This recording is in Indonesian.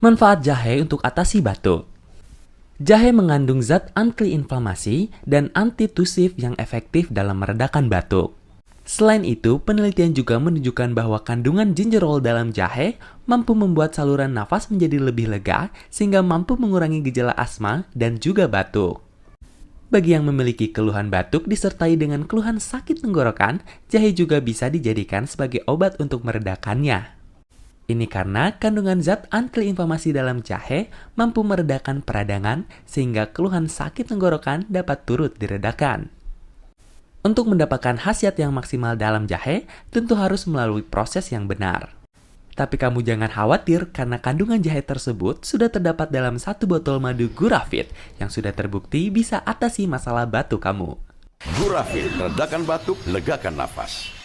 Manfaat jahe untuk atasi batuk. Jahe mengandung zat anti-inflamasi dan antitusif yang efektif dalam meredakan batuk. Selain itu, penelitian juga menunjukkan bahwa kandungan gingerol dalam jahe mampu membuat saluran nafas menjadi lebih lega sehingga mampu mengurangi gejala asma dan juga batuk. Bagi yang memiliki keluhan batuk disertai dengan keluhan sakit tenggorokan, jahe juga bisa dijadikan sebagai obat untuk meredakannya. Ini karena kandungan zat anti-inflamasi dalam jahe mampu meredakan peradangan sehingga keluhan sakit tenggorokan dapat turut diredakan. Untuk mendapatkan khasiat yang maksimal dalam jahe, tentu harus melalui proses yang benar. Tapi kamu jangan khawatir karena kandungan jahe tersebut sudah terdapat dalam 1 botol madu Gurafit yang sudah terbukti bisa atasi masalah batuk kamu. Gurafit, redakan batuk, legakan nafas.